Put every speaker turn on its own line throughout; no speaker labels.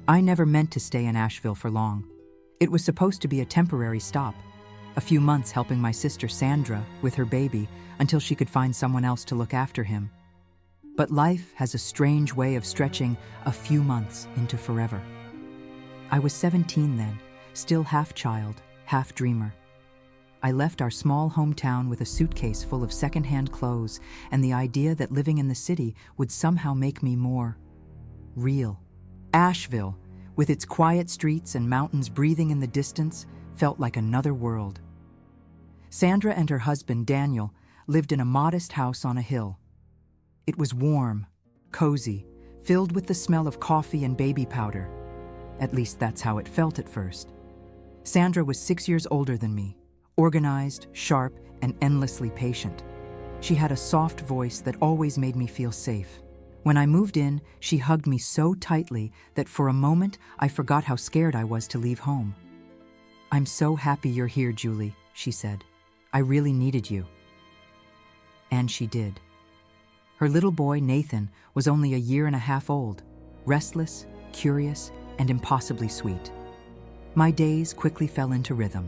I never meant to stay in Asheville for long. It was supposed to be a temporary stop, a few months helping my sister Sandra with her baby until she could find someone else to look after him. But life has a strange way of stretching a few months into forever. I was 17 then, still half child, half dreamer. I left our small hometown with a suitcase full of secondhand clothes and the idea that living in the city would somehow make me more real. Asheville, with its quiet streets and mountains breathing in the distance, felt like another world. Sandra and her husband, Daniel, lived in a modest house on a hill. It was warm, cozy, filled with the smell of coffee and baby powder. At least that's how it felt at first. Sandra was 6 years older than me, organized, sharp, and endlessly patient. She had a soft voice that always made me feel safe. When I moved in, she hugged me so tightly that for a moment I forgot how scared I was to leave home. "I'm so happy you're here, Julie," she said. "I really needed you." And she did. Her little boy, Nathan, was only a year and a half old, restless, curious, and impossibly sweet. My days quickly fell into rhythm.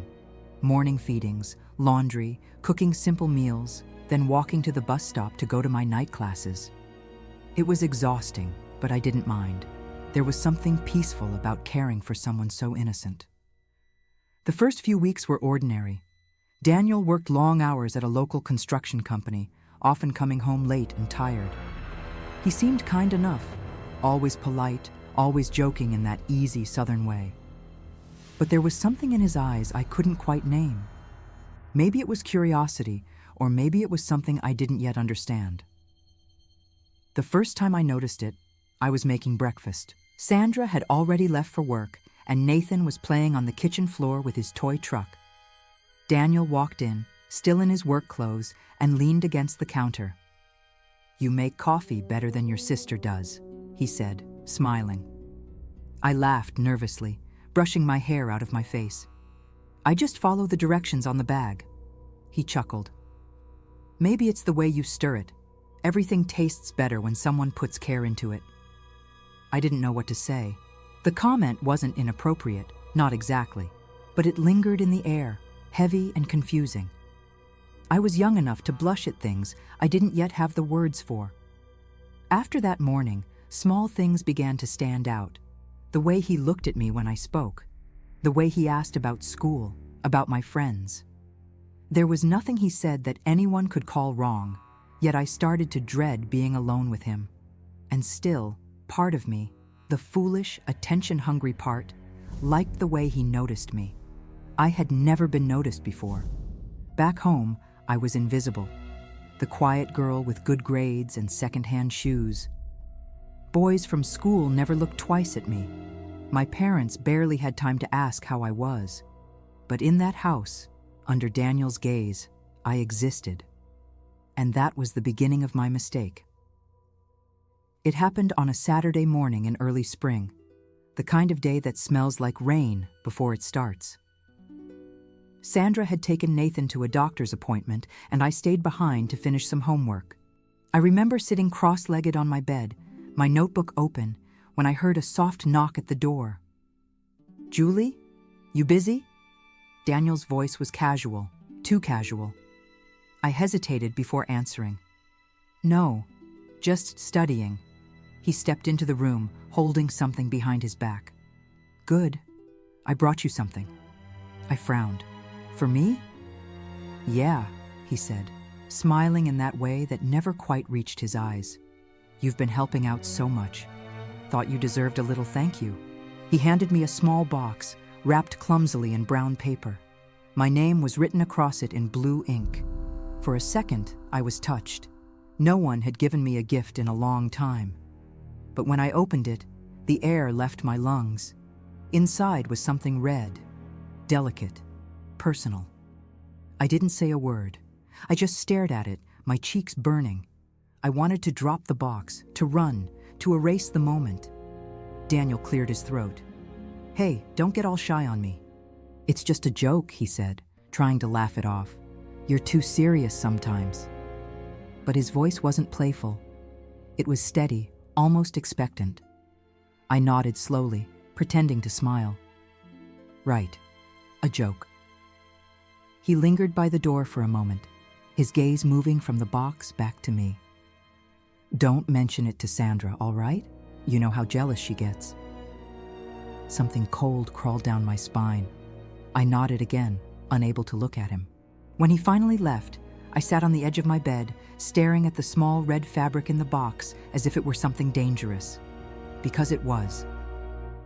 Morning feedings, laundry, cooking simple meals, then walking to the bus stop to go to my night classes. It was exhausting, but I didn't mind. There was something peaceful about caring for someone so innocent. The first few weeks were ordinary. Daniel worked long hours at a local construction company, often coming home late and tired. He seemed kind enough, always polite, always joking in that easy Southern way. But there was something in his eyes I couldn't quite name. Maybe it was curiosity, or maybe it was something I didn't yet understand. The first time I noticed it, I was making breakfast. Sandra had already left for work, and Nathan was playing on the kitchen floor with his toy truck. Daniel walked in, still in his work clothes, and leaned against the counter. "You make coffee better than your sister does," he said, smiling. I laughed nervously, brushing my hair out of my face. "I just follow the directions on the bag." He chuckled. "Maybe it's the way you stir it. Everything tastes better when someone puts care into it." I didn't know what to say. The comment wasn't inappropriate, not exactly, but it lingered in the air, heavy and confusing. I was young enough to blush at things I didn't yet have the words for. After that morning, small things began to stand out. The way he looked at me when I spoke, the way he asked about school, about my friends. There was nothing he said that anyone could call wrong, yet I started to dread being alone with him. And still, part of me, the foolish, attention-hungry part, liked the way he noticed me. I had never been noticed before. Back home, I was invisible, the quiet girl with good grades and second-hand shoes. Boys from school never looked twice at me. My parents barely had time to ask how I was. But in that house, under Daniel's gaze, I existed. And that was the beginning of my mistake. It happened on a Saturday morning in early spring, the kind of day that smells like rain before it starts. Sandra had taken Nathan to a doctor's appointment, and I stayed behind to finish some homework. I remember sitting cross-legged on my bed, my notebook open, when I heard a soft knock at the door. "Julie? You busy?" Daniel's voice was casual, too casual. I hesitated before answering. "No, just studying." He stepped into the room, holding something behind his back. "Good. I brought you something." I frowned. "For me?" "Yeah," he said, smiling in that way that never quite reached his eyes. "You've been helping out so much. Thought you deserved a little thank you." He handed me a small box, wrapped clumsily in brown paper. My name was written across it in blue ink. For a second, I was touched. No one had given me a gift in a long time. But when I opened it, the air left my lungs. Inside was something red, delicate, personal. I didn't say a word. I just stared at it, my cheeks burning. I wanted to drop the box, to run, to erase the moment. Daniel cleared his throat. "Hey, don't get all shy on me." "It's just a joke," he said, trying to laugh it off. "You're too serious sometimes." But his voice wasn't playful. It was steady, almost expectant. I nodded slowly, pretending to smile. Right, a joke. He lingered by the door for a moment, his gaze moving from the box back to me. Don't mention it to Sandra, all right? You know how jealous she gets. Something cold crawled down my spine. I nodded again, unable to look at him. When he finally left, I sat on the edge of my bed, staring at the small red fabric in the box as if it were something dangerous. Because it was.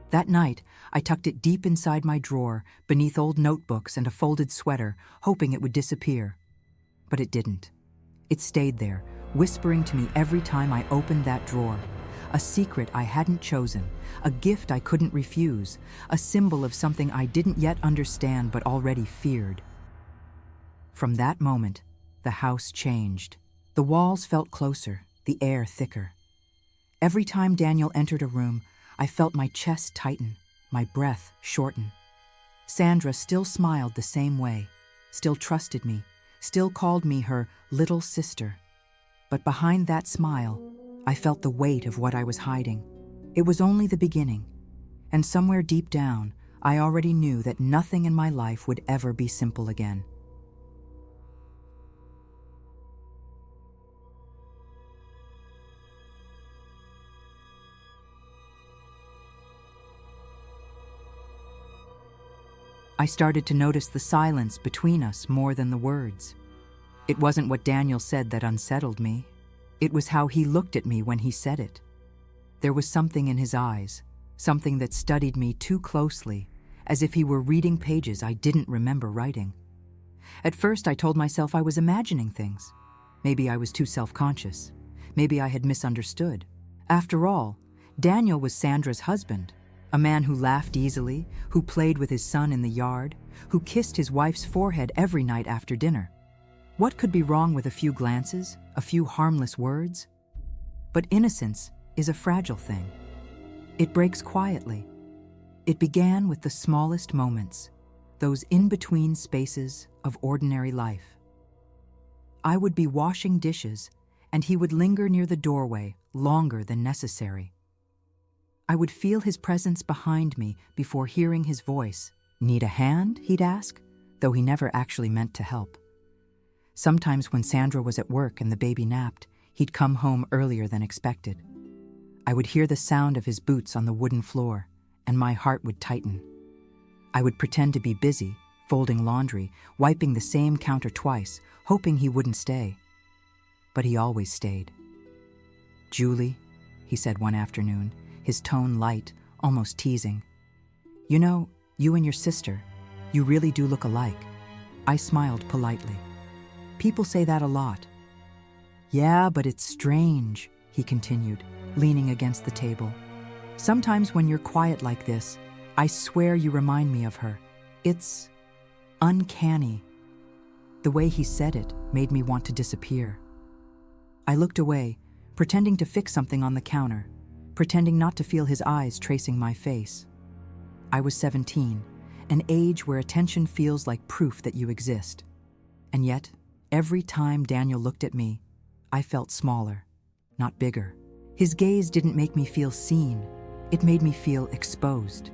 That night, I tucked it deep inside my drawer, beneath old notebooks and a folded sweater, hoping it would disappear. But it didn't. It stayed there, whispering to me every time I opened that drawer. A secret I hadn't chosen, a gift I couldn't refuse, a symbol of something I didn't yet understand but already feared. From that moment, the house changed. The walls felt closer, the air thicker. Every time Daniel entered a room, I felt my chest tighten, my breath shorten. Sandra still smiled the same way, still trusted me, still called me her little sister. But behind that smile, I felt the weight of what I was hiding. It was only the beginning, and somewhere deep down, I already knew that nothing in my life would ever be simple again. I started to notice the silence between us more than the words. It wasn't what Daniel said that unsettled me. It was how he looked at me when he said it. There was something in his eyes, something that studied me too closely, as if he were reading pages I didn't remember writing. At first, I told myself I was imagining things. Maybe I was too self-conscious. Maybe I had misunderstood. After all, Daniel was Sandra's husband, a man who laughed easily, who played with his son in the yard, who kissed his wife's forehead every night after dinner. What could be wrong with a few glances, a few harmless words? But innocence is a fragile thing. It breaks quietly. It began with the smallest moments, those in-between spaces of ordinary life. I would be washing dishes, and he would linger near the doorway longer than necessary. I would feel his presence behind me before hearing his voice. "Need a hand?" he'd ask, though he never actually meant to help. Sometimes when Sandra was at work and the baby napped, he'd come home earlier than expected. I would hear the sound of his boots on the wooden floor, and my heart would tighten. I would pretend to be busy, folding laundry, wiping the same counter twice, hoping he wouldn't stay. But he always stayed. "Julie," he said one afternoon, his tone light, almost teasing. "You know, you and your sister, you really do look alike." I smiled politely. "People say that a lot." "Yeah, but it's strange," he continued, leaning against the table. "Sometimes when you're quiet like this, I swear you remind me of her. It's uncanny." The way he said it made me want to disappear. I looked away, pretending to fix something on the counter, pretending not to feel his eyes tracing my face. I was 17, an age where attention feels like proof that you exist. And yet, every time Daniel looked at me, I felt smaller, not bigger. His gaze didn't make me feel seen. It made me feel exposed.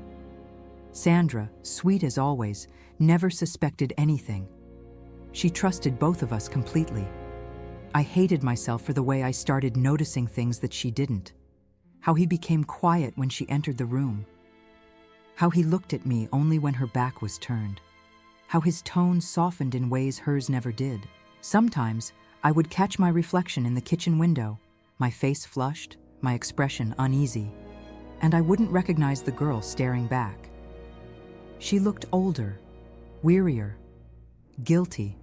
Sandra, sweet as always, never suspected anything. She trusted both of us completely. I hated myself for the way I started noticing things that she didn't. How he became quiet when she entered the room. How he looked at me only when her back was turned. How his tone softened in ways hers never did. Sometimes, I would catch my reflection in the kitchen window, my face flushed, my expression uneasy, and I wouldn't recognize the girl staring back. She looked older, wearier, guilty.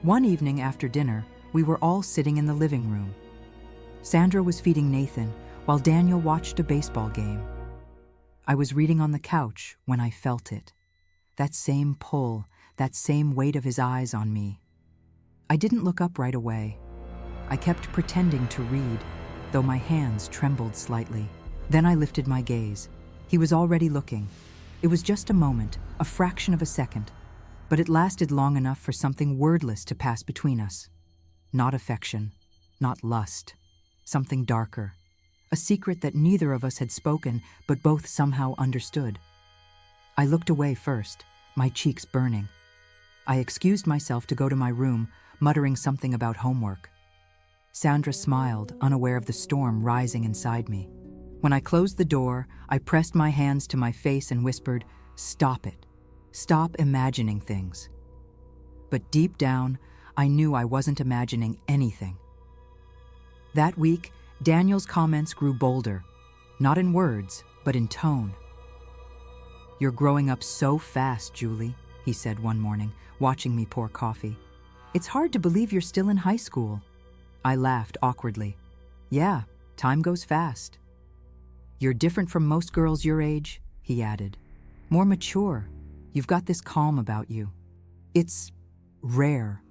One evening after dinner, we were all sitting in the living room. Sandra was feeding Nathan, while Daniel watched a baseball game. I was reading on the couch when I felt it. That same pull, that same weight of his eyes on me. I didn't look up right away. I kept pretending to read, though my hands trembled slightly. Then I lifted my gaze. He was already looking. It was just a moment, a fraction of a second, but it lasted long enough for something wordless to pass between us. Not affection, not lust, something darker. a secret that neither of us had spoken but both somehow understood. I looked away first, my cheeks burning. I excused myself to go to my room, muttering something about homework. Sandra smiled, unaware of the storm rising inside me. When I closed the door, I pressed my hands to my face and whispered, "Stop it. Stop imagining things." But deep down, I knew I wasn't imagining anything. That week, Daniel's comments grew bolder, not in words, but in tone. "You're growing up so fast, Julie," he said one morning, watching me pour coffee. "It's hard to believe you're still in high school." I laughed awkwardly. "Yeah, time goes fast." "You're different from most girls your age," he added. "More mature. You've got this calm about you. It's rare."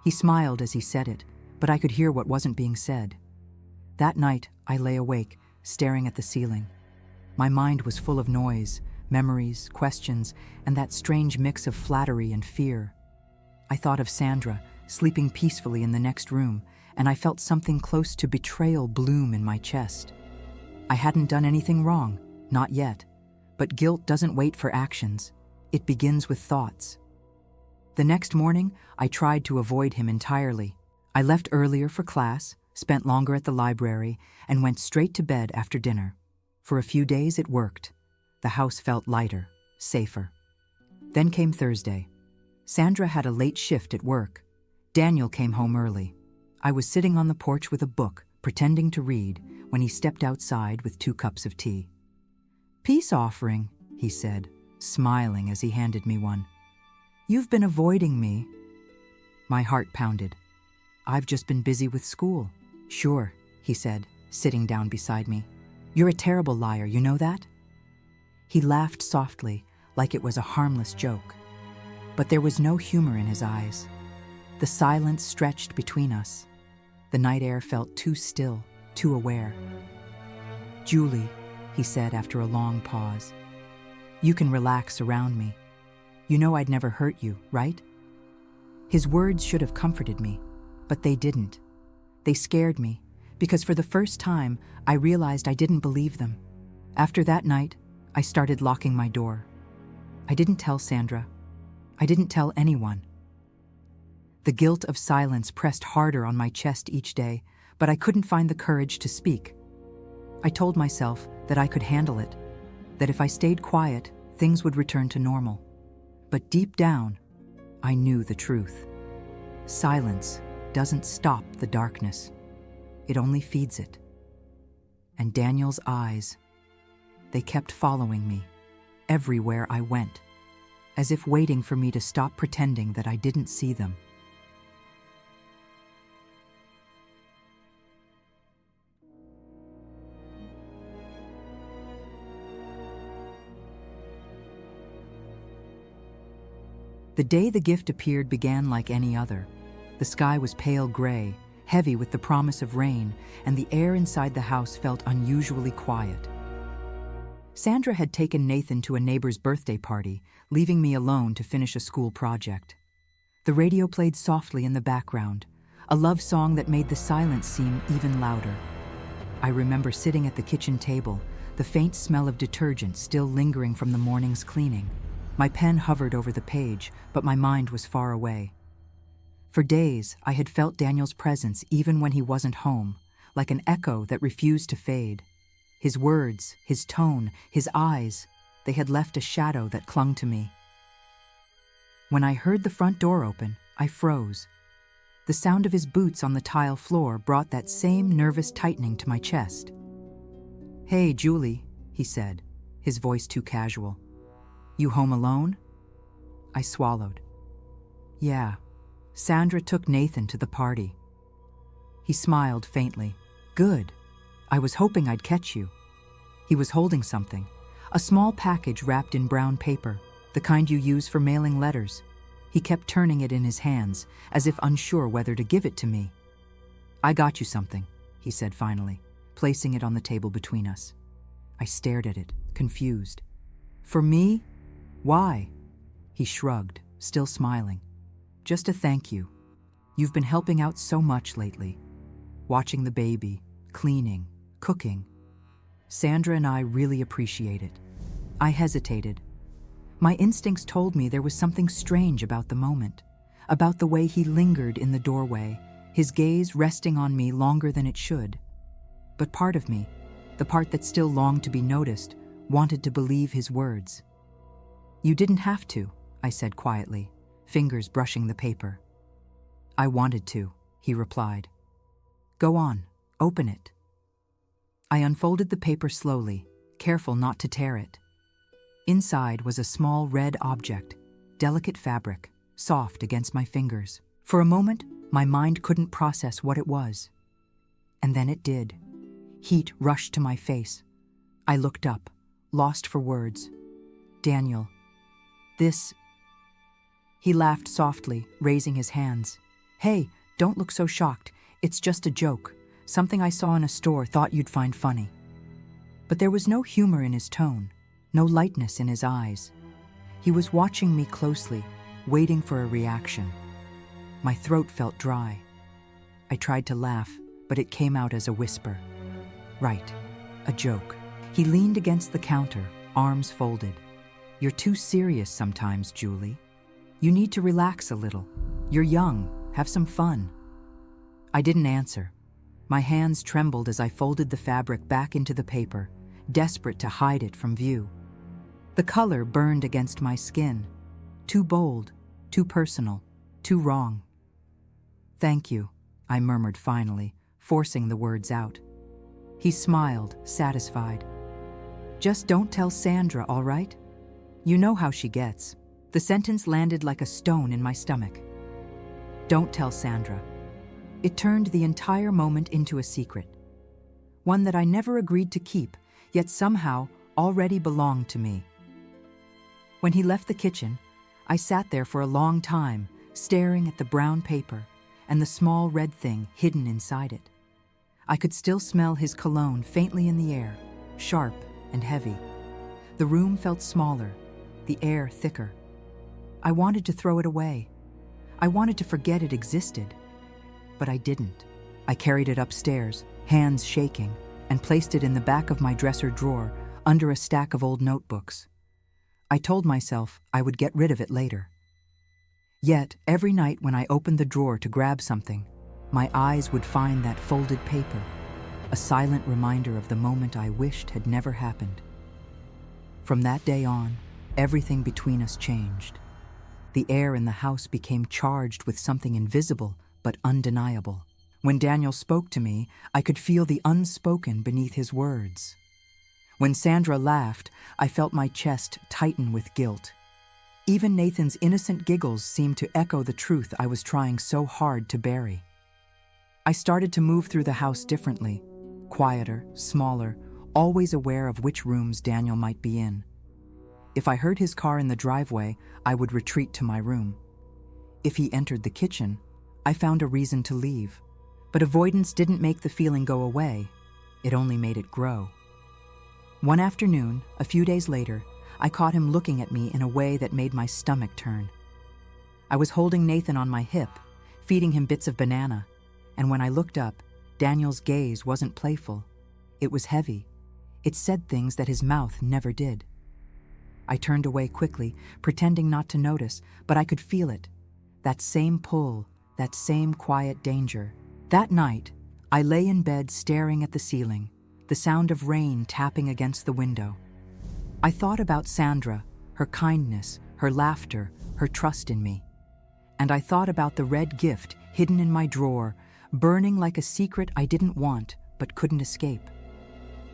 He smiled as he said it, but I could hear what wasn't being said. That night, I lay awake, staring at the ceiling. My mind was full of noise, memories, questions, and that strange mix of flattery and fear. I thought of Sandra, sleeping peacefully in the next room, and I felt something close to betrayal bloom in my chest. I hadn't done anything wrong, not yet, but guilt doesn't wait for actions. It begins with thoughts. The next morning, I tried to avoid him entirely. I left earlier for class, spent longer at the library, and went straight to bed after dinner. For a few days it worked. The house felt lighter, safer. Then came Thursday. Sandra had a late shift at work. Daniel came home early. I was sitting on the porch with a book, pretending to read, when he stepped outside with 2 cups of tea. "Peace offering," he said, smiling as he handed me one. "You've been avoiding me." My heart pounded. "I've just been busy with school." "Sure," he said, sitting down beside me. "You're a terrible liar, you know that?" He laughed softly, like it was a harmless joke. But there was no humor in his eyes. The silence stretched between us. The night air felt too still, too aware. "Julie," he said after a long pause, "you can relax around me. You know I'd never hurt you, right?" His words should have comforted me, but they didn't. They scared me, because for the first time, I realized I didn't believe them. After that night, I started locking my door. I didn't tell Sandra. I didn't tell anyone. The guilt of silence pressed harder on my chest each day, but I couldn't find the courage to speak. I told myself that I could handle it, that if I stayed quiet, things would return to normal. But deep down, I knew the truth. Silence doesn't stop the darkness. It only feeds it. And Daniel's eyes, they kept following me, everywhere I went, as if waiting for me to stop pretending that I didn't see them. The day the gift appeared began like any other. The sky was pale gray, heavy with the promise of rain, and the air inside the house felt unusually quiet. Sandra had taken Nathan to a neighbor's birthday party, leaving me alone to finish a school project. The radio played softly in the background, a love song that made the silence seem even louder. I remember sitting at the kitchen table, the faint smell of detergent still lingering from the morning's cleaning. My pen hovered over the page, but my mind was far away. For days, I had felt Daniel's presence even when he wasn't home, like an echo that refused to fade. His words, his tone, his eyes, they had left a shadow that clung to me. When I heard the front door open, I froze. The sound of his boots on the tile floor brought that same nervous tightening to my chest. "Hey, Julie," he said, his voice too casual. "You home alone?" I swallowed. "Yeah. Sandra took Nathan to the party." He smiled faintly. "Good. I was hoping I'd catch you." He was holding something, a small package wrapped in brown paper, the kind you use for mailing letters. He kept turning it in his hands, as if unsure whether to give it to me. "I got you something," he said finally, placing it on the table between us. I stared at it, confused. "For me? Why?" He shrugged, still smiling. "Just a thank you. You've been helping out so much lately. Watching the baby, cleaning, cooking. Sandra and I really appreciate it. I hesitated. My instincts told me there was something strange about the moment, about the way he lingered in the doorway, his gaze resting on me longer than it should. But part of me, the part that still longed to be noticed, wanted to believe his words. "You didn't have to," I said quietly, fingers brushing the paper. "I wanted to," he replied. "Go on, open it." I unfolded the paper slowly, careful not to tear it. Inside was a small red object, delicate fabric, soft against my fingers. For a moment, my mind couldn't process what it was. And then it did. Heat rushed to my face. I looked up, lost for words. "Daniel, this..." He laughed softly, raising his hands. "Hey, don't look so shocked. It's just a joke. Something I saw in a store, thought you'd find funny." But there was no humor in his tone, no lightness in his eyes. He was watching me closely, waiting for a reaction. My throat felt dry. I tried to laugh, but it came out as a whisper. "Right, a joke." He leaned against the counter, arms folded. "You're too serious sometimes, Julie. You need to relax a little. You're young, have some fun." I didn't answer. My hands trembled as I folded the fabric back into the paper, desperate to hide it from view. The color burned against my skin. Too bold, too personal, too wrong. "Thank you," I murmured finally, forcing the words out. He smiled, satisfied. "Just don't tell Sandra, all right? You know how she gets." The sentence landed like a stone in my stomach. "Don't tell Sandra." It turned the entire moment into a secret. One that I never agreed to keep, yet somehow already belonged to me. When he left the kitchen, I sat there for a long time, staring at the brown paper and the small red thing hidden inside it. I could still smell his cologne faintly in the air, sharp and heavy. The room felt smaller, the air thicker. I wanted to throw it away. I wanted to forget it existed. But I didn't. I carried it upstairs, hands shaking, and placed it in the back of my dresser drawer, under a stack of old notebooks. I told myself I would get rid of it later. Yet, every night when I opened the drawer to grab something, my eyes would find that folded paper, a silent reminder of the moment I wished had never happened. From that day on, everything between us changed. The air in the house became charged with something invisible but undeniable. When Daniel spoke to me, I could feel the unspoken beneath his words. When Sandra laughed, I felt my chest tighten with guilt. Even Nathan's innocent giggles seemed to echo the truth I was trying so hard to bury. I started to move through the house differently, quieter, smaller, always aware of which rooms Daniel might be in. If I heard his car in the driveway, I would retreat to my room. If he entered the kitchen, I found a reason to leave. But avoidance didn't make the feeling go away. It only made it grow. One afternoon, a few days later, I caught him looking at me in a way that made my stomach turn. I was holding Nathan on my hip, feeding him bits of banana, and when I looked up, Daniel's gaze wasn't playful. It was heavy. It said things that his mouth never did. I turned away quickly, pretending not to notice, but I could feel it. That same pull, that same quiet danger. That night, I lay in bed staring at the ceiling, the sound of rain tapping against the window. I thought about Sandra, her kindness, her laughter, her trust in me. And I thought about the red gift hidden in my drawer, burning like a secret I didn't want but couldn't escape.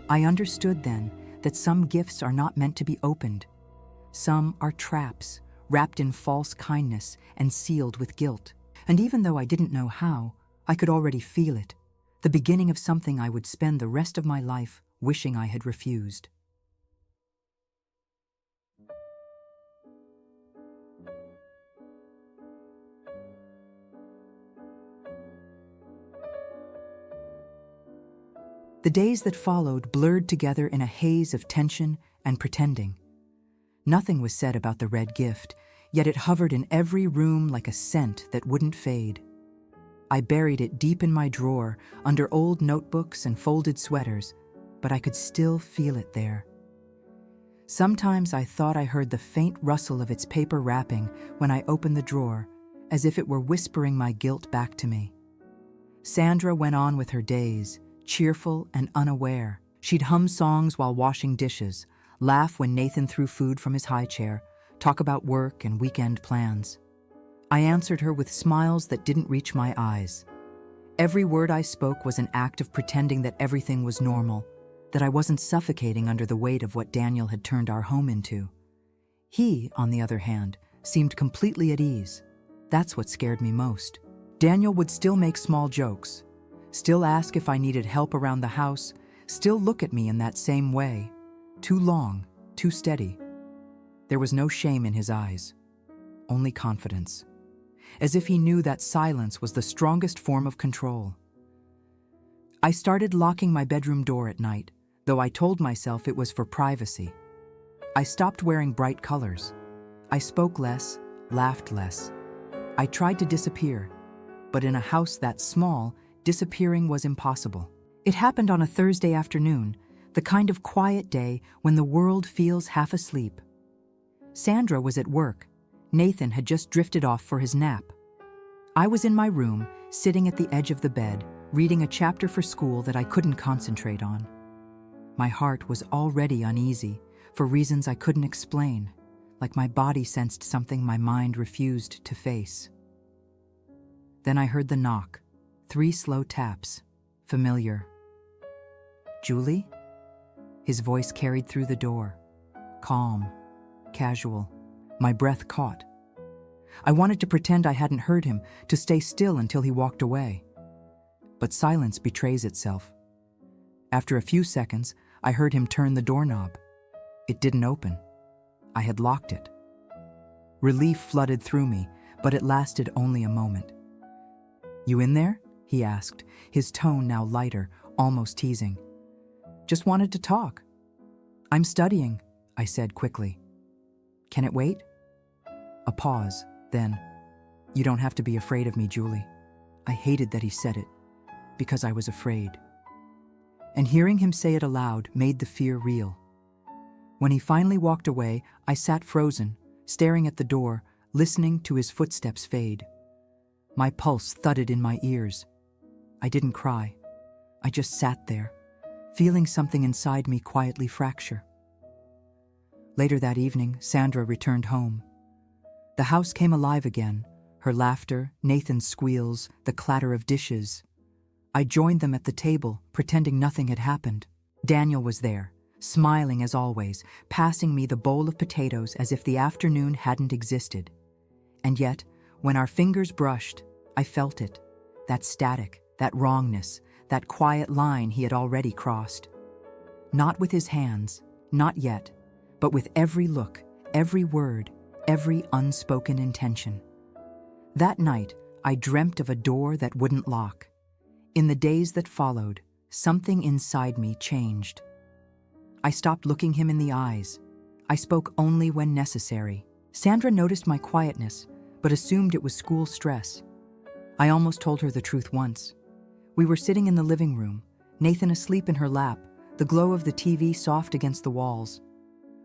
I understood then that some gifts are not meant to be opened. Some are traps, wrapped in false kindness and sealed with guilt. And even though I didn't know how, I could already feel it, the beginning of something I would spend the rest of my life wishing I had refused. The days that followed blurred together in a haze of tension and pretending. Nothing was said about the red gift, yet it hovered in every room like a scent that wouldn't fade. I buried it deep in my drawer, under old notebooks and folded sweaters, but I could still feel it there. Sometimes I thought I heard the faint rustle of its paper wrapping when I opened the drawer, as if it were whispering my guilt back to me. Sandra went on with her days, cheerful and unaware. She'd hum songs while washing dishes, laugh when Nathan threw food from his high chair, talk about work and weekend plans. I answered her with smiles that didn't reach my eyes. Every word I spoke was an act of pretending that everything was normal, that I wasn't suffocating under the weight of what Daniel had turned our home into. He, on the other hand, seemed completely at ease. That's what scared me most. Daniel would still make small jokes, still ask if I needed help around the house, still look at me in that same way. Too long, too steady. There was no shame in his eyes, only confidence. As if he knew that silence was the strongest form of control. I started locking my bedroom door at night, though I told myself it was for privacy. I stopped wearing bright colors. I spoke less, laughed less. I tried to disappear, but in a house that small, disappearing was impossible. It happened on a Thursday afternoon, the kind of quiet day when the world feels half asleep. Sandra was at work. Nathan had just drifted off for his nap. I was in my room, sitting at the edge of the bed, reading a chapter for school that I couldn't concentrate on. My heart was already uneasy, for reasons I couldn't explain, like my body sensed something my mind refused to face. Then I heard the knock, 3 slow taps, familiar. "Julie?" His voice carried through the door, calm, casual. My breath caught. I wanted to pretend I hadn't heard him, to stay still until he walked away. But silence betrays itself. After a few seconds, I heard him turn the doorknob. It didn't open. I had locked it. Relief flooded through me, but it lasted only a moment. "You in there?" he asked, his tone now lighter, almost teasing. "Just wanted to talk." "I'm studying," I said quickly. "Can it wait?" A pause, then, "You don't have to be afraid of me, Julie." I hated that he said it, because I was afraid. And hearing him say it aloud made the fear real. When he finally walked away, I sat frozen, staring at the door, listening to his footsteps fade. My pulse thudded in my ears. I didn't cry. I just sat there, feeling something inside me quietly fracture. Later that evening, Sandra returned home. The house came alive again, her laughter, Nathan's squeals, the clatter of dishes. I joined them at the table, pretending nothing had happened. Daniel was there, smiling as always, passing me the bowl of potatoes as if the afternoon hadn't existed. And yet, when our fingers brushed, I felt it, that static, that wrongness, that quiet line he had already crossed. Not with his hands, not yet, but with every look, every word, every unspoken intention. That night, I dreamt of a door that wouldn't lock. In the days that followed, something inside me changed. I stopped looking him in the eyes. I spoke only when necessary. Sandra noticed my quietness, but assumed it was school stress. I almost told her the truth once. We were sitting in the living room, Nathan asleep in her lap, the glow of the TV soft against the walls.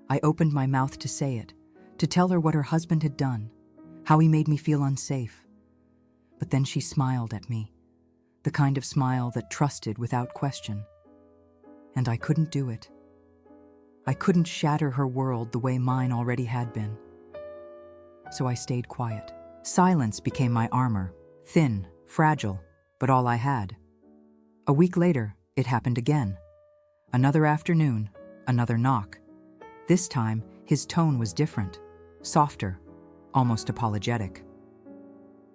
I opened my mouth to say it, to tell her what her husband had done, how he made me feel unsafe. But then she smiled at me, the kind of smile that trusted without question. And I couldn't do it. I couldn't shatter her world the way mine already had been. So I stayed quiet. Silence became my armor, thin, fragile, but all I had. A week later, it happened again. Another afternoon, another knock. This time, his tone was different, softer, almost apologetic.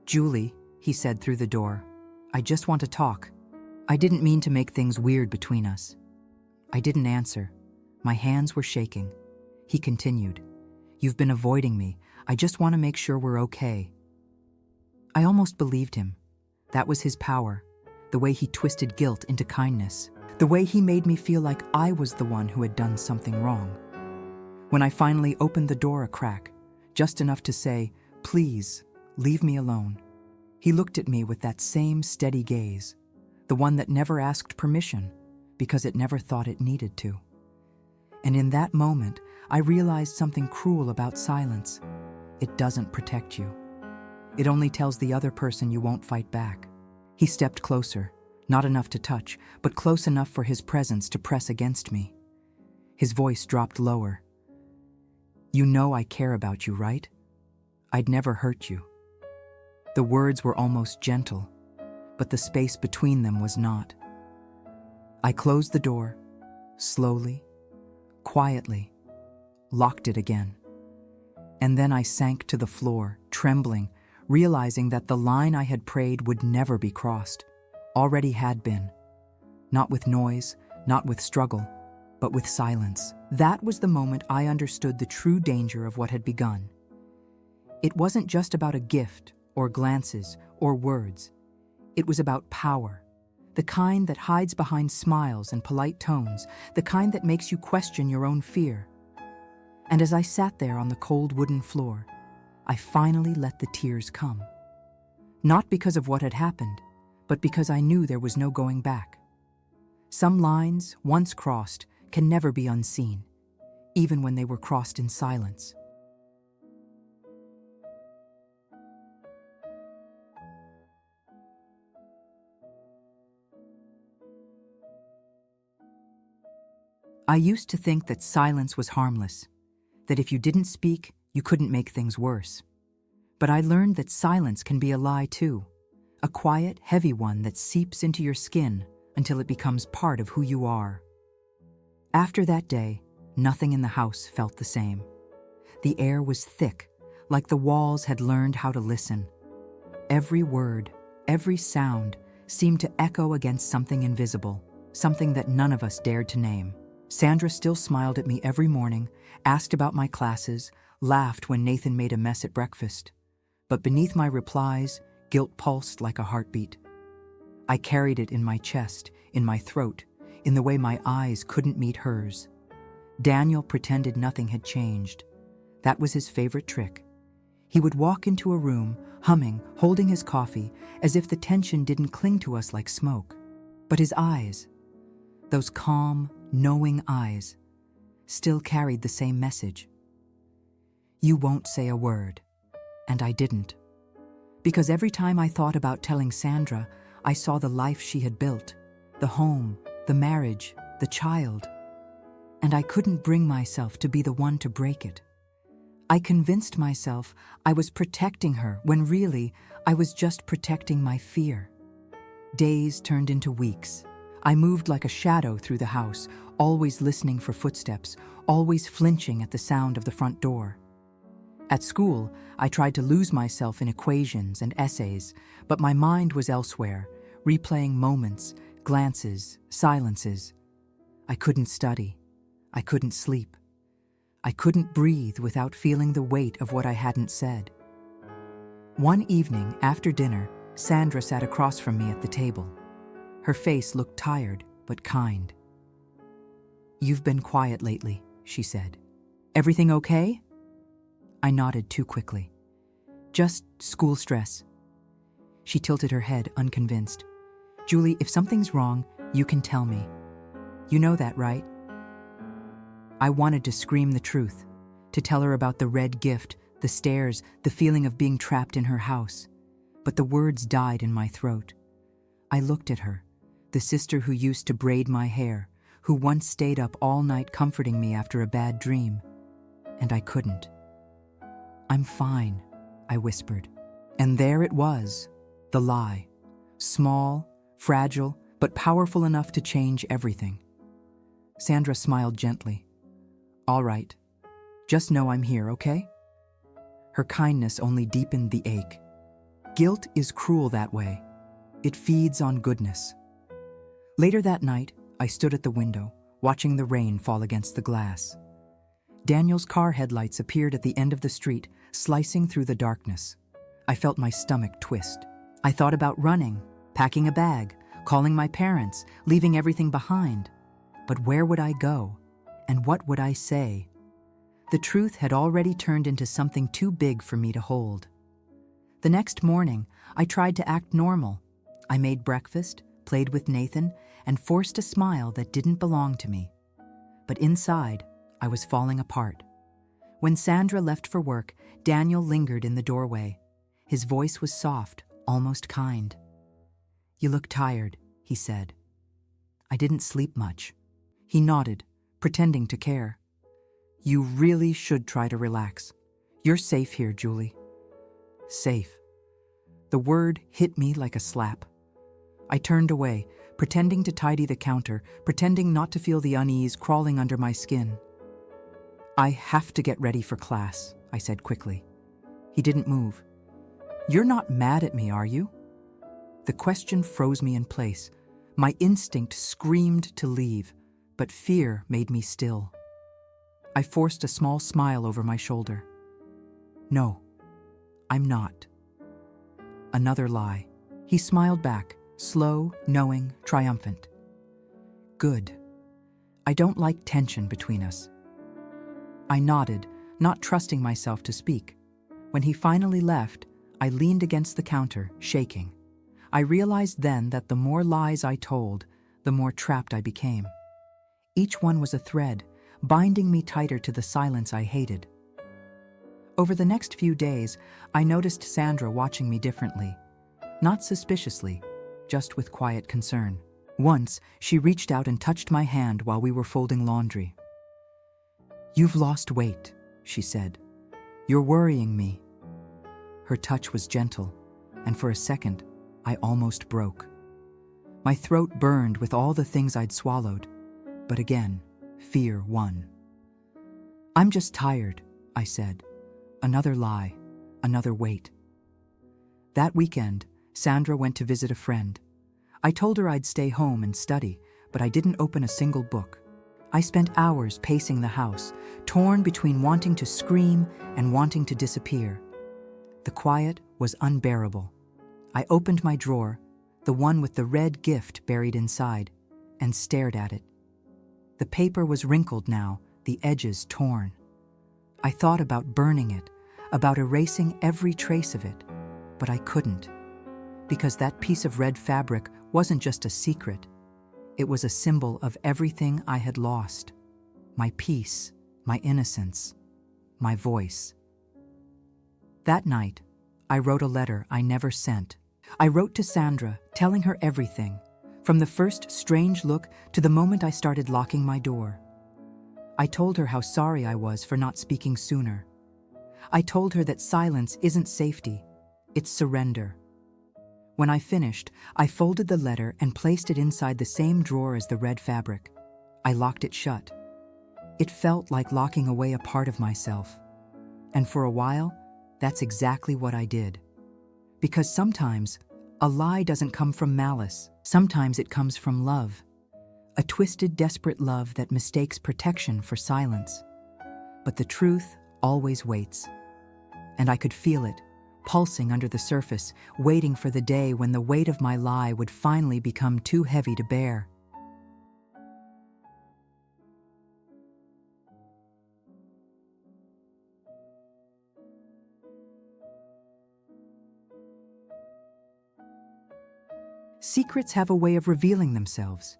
"Julie," he said through the door, "I just want to talk. I didn't mean to make things weird between us." I didn't answer. My hands were shaking. He continued, "You've been avoiding me. I just want to make sure we're okay." I almost believed him. That was his power, the way he twisted guilt into kindness, the way he made me feel like I was the one who had done something wrong. When I finally opened the door a crack, just enough to say, "Please, leave me alone," He looked at me with that same steady gaze, the one that never asked permission because it never thought it needed to. And in that moment, I realized something cruel about silence. It doesn't protect you. It only tells the other person you won't fight back. He stepped closer, not enough to touch, but close enough for his presence to press against me. His voice dropped lower. "You know I care about you, right? I'd never hurt you." The words were almost gentle, but the space between them was not. I closed the door, slowly, quietly, locked it again. And then I sank to the floor, trembling, realizing that the line I had prayed would never be crossed, already had been. Not with noise, not with struggle, but with silence. That was the moment I understood the true danger of what had begun. It wasn't just about a gift, or glances, or words. It was about power, the kind that hides behind smiles and polite tones, the kind that makes you question your own fear. And as I sat there on the cold wooden floor, I finally let the tears come. Not because of what had happened, but because I knew there was no going back. Some lines, once crossed, can never be unseen, even when they were crossed in silence. I used to think that silence was harmless, that if you didn't speak, you couldn't make things worse. But I learned that silence can be a lie too, a quiet, heavy one that seeps into your skin until it becomes part of who you are. After that day, nothing in the house felt the same. The air was thick, like the walls had learned how to listen. Every word, every sound seemed to echo against something invisible, something that none of us dared to name. Sandra still smiled at me every morning, asked about my classes, laughed when Nathan made a mess at breakfast. But beneath my replies, guilt pulsed like a heartbeat. I carried it in my chest, in my throat, in the way my eyes couldn't meet hers. Daniel pretended nothing had changed. That was his favorite trick. He would walk into a room, humming, holding his coffee, as if the tension didn't cling to us like smoke. But his eyes, those calm, knowing eyes, still carried the same message. You won't say a word. And I didn't. Because every time I thought about telling Sandra, I saw the life she had built, the home, the marriage, the child. And I couldn't bring myself to be the one to break it. I convinced myself I was protecting her when really I was just protecting my fear. Days turned into weeks. I moved like a shadow through the house, always listening for footsteps, always flinching at the sound of the front door. At school, I tried to lose myself in equations and essays, but my mind was elsewhere, replaying moments, glances, silences. I couldn't study. I couldn't sleep. I couldn't breathe without feeling the weight of what I hadn't said. One evening, after dinner, Sandra sat across from me at the table. Her face looked tired, but kind. "You've been quiet lately," she said. "Everything okay?" I nodded too quickly. "Just school stress." She tilted her head, unconvinced. "Julie, if something's wrong, you can tell me. You know that, right?" I wanted to scream the truth, to tell her about the red gift, the stairs, the feeling of being trapped in her house. But the words died in my throat. I looked at her, the sister who used to braid my hair, who once stayed up all night comforting me after a bad dream. And I couldn't. "I'm fine," I whispered. And there it was, the lie. Small, fragile, but powerful enough to change everything. Sandra smiled gently. "All right. Just know I'm here, okay?" Her kindness only deepened the ache. Guilt is cruel that way. It feeds on goodness. Later that night, I stood at the window, watching the rain fall against the glass. Daniel's car headlights appeared at the end of the street, slicing through the darkness. I felt my stomach twist. I thought about running, packing a bag, calling my parents, leaving everything behind. But where would I go? And what would I say? The truth had already turned into something too big for me to hold. The next morning, I tried to act normal. I made breakfast, played with Nathan, and forced a smile that didn't belong to me. But inside, I was falling apart. When Sandra left for work, Daniel lingered in the doorway. His voice was soft, almost kind. "You look tired," he said. I didn't sleep much. He nodded, pretending to care. "You really should try to relax. You're safe here, Julie." Safe. The word hit me like a slap. I turned away, pretending to tidy the counter, pretending not to feel the unease crawling under my skin. "I have to get ready for class," I said quickly. He didn't move. "You're not mad at me, are you?" The question froze me in place. My instinct screamed to leave, but fear made me still. I forced a small smile over my shoulder. "No, I'm not." Another lie. He smiled back, slow, knowing, triumphant. "Good. I don't like tension between us." I nodded, not trusting myself to speak. When he finally left, I leaned against the counter, shaking. I realized then that the more lies I told, the more trapped I became. Each one was a thread, binding me tighter to the silence I hated. Over the next few days, I noticed Sandra watching me differently. Not suspiciously, just with quiet concern. Once, she reached out and touched my hand while we were folding laundry. "You've lost weight," she said. "You're worrying me." Her touch was gentle, and for a second, I almost broke. My throat burned with all the things I'd swallowed, but again, fear won. "I'm just tired," I said. Another lie, another weight. That weekend, Sandra went to visit a friend. I told her I'd stay home and study, but I didn't open a single book. I spent hours pacing the house, torn between wanting to scream and wanting to disappear. The quiet was unbearable. I opened my drawer, the one with the red gift buried inside, and stared at it. The paper was wrinkled now, the edges torn. I thought about burning it, about erasing every trace of it, but I couldn't, because that piece of red fabric wasn't just a secret. It was a symbol of everything I had lost. My peace, my innocence, my voice. That night, I wrote a letter I never sent. I wrote to Sandra, telling her everything, from the first strange look to the moment I started locking my door. I told her how sorry I was for not speaking sooner. I told her that silence isn't safety, it's surrender. When I finished, I folded the letter and placed it inside the same drawer as the red fabric. I locked it shut. It felt like locking away a part of myself. And for a while, that's exactly what I did. Because sometimes, a lie doesn't come from malice. Sometimes it comes from love. A twisted, desperate love that mistakes protection for silence. But the truth always waits. And I could feel it, pulsing under the surface, waiting for the day when the weight of my lie would finally become too heavy to bear. Secrets have a way of revealing themselves.